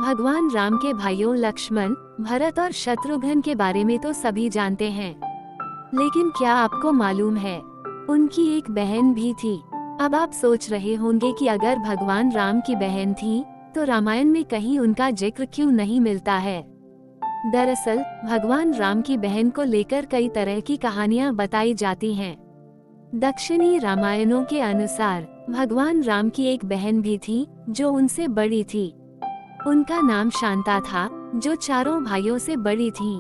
भगवान राम के भाइयों लक्ष्मण, भरत और शत्रुघ्न के बारे में तो सभी जानते हैं, लेकिन क्या आपको मालूम है उनकी एक बहन भी थी। अब आप सोच रहे होंगे कि अगर भगवान राम की बहन थी तो रामायण में कहीं उनका जिक्र क्यों नहीं मिलता है। दरअसल भगवान राम की बहन को लेकर कई तरह की कहानियां बताई जाती हैं। दक्षिणी रामायणों के अनुसार भगवान राम की एक बहन भी थी जो उनसे बड़ी थी। उनका नाम शांता था, जो चारों भाइयों से बड़ी थी।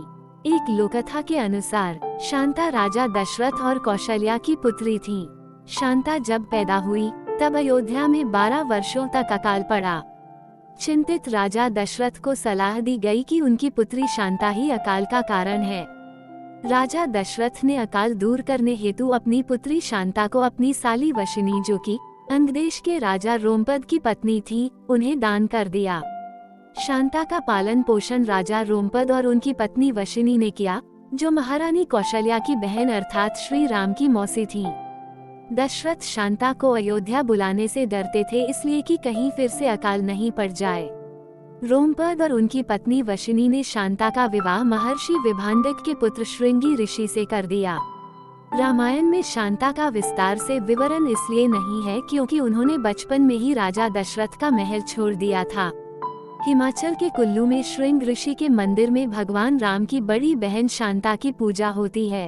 एक लोककथा के अनुसार शांता राजा दशरथ और कौशल्या की पुत्री थी। शांता जब पैदा हुई तब अयोध्या में 12 वर्षों तक अकाल पड़ा। चिंतित राजा दशरथ को सलाह दी गई कि उनकी पुत्री शांता ही अकाल का कारण है। राजा दशरथ ने अकाल दूर करने हेतु अपनी पुत्री शांता को अपनी साली वशिनी, जो कि अंगदेश के राजा रोमपद की पत्नी थी, उन्हें दान कर दिया। शांता का पालन पोषण राजा रोमपद और उनकी पत्नी वशिनी ने किया, जो महारानी कौशल्या की बहन अर्थात श्री राम की मौसी थी। दशरथ शांता को अयोध्या बुलाने से डरते थे, इसलिए कि कहीं फिर से अकाल नहीं पड़ जाए। रोमपद और उनकी पत्नी वशिनी ने शांता का विवाह महर्षि विभांडिक के पुत्र श्रृंगी ऋषि से कर दिया। रामायण में शांता का विस्तार से विवरण इसलिए नहीं है क्योंकि उन्होंने बचपन में ही राजा दशरथ का महल छोड़ दिया था। हिमाचल के कुल्लू में श्रृंग ऋषि के मंदिर में भगवान राम की बड़ी बहन शांता की पूजा होती है।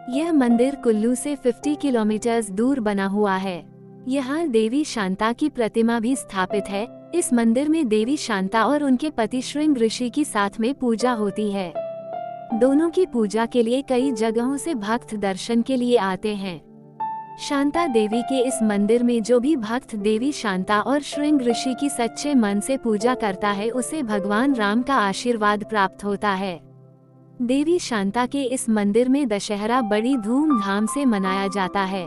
यह मंदिर कुल्लू से 50 किलोमीटर दूर बना हुआ है। यहाँ देवी शांता की प्रतिमा भी स्थापित है। इस मंदिर में देवी शांता और उनके पति श्रृंग ऋषि की साथ में पूजा होती है। दोनों की पूजा के लिए कई जगहों से भक्त दर्शन के लिए आते हैं। शांता देवी के इस मंदिर में जो भी भक्त देवी शांता और श्रृंग ऋषि की सच्चे मन से पूजा करता है, उसे भगवान राम का आशीर्वाद प्राप्त होता है। देवी शांता के इस मंदिर में दशहरा बड़ी धूमधाम से मनाया जाता है।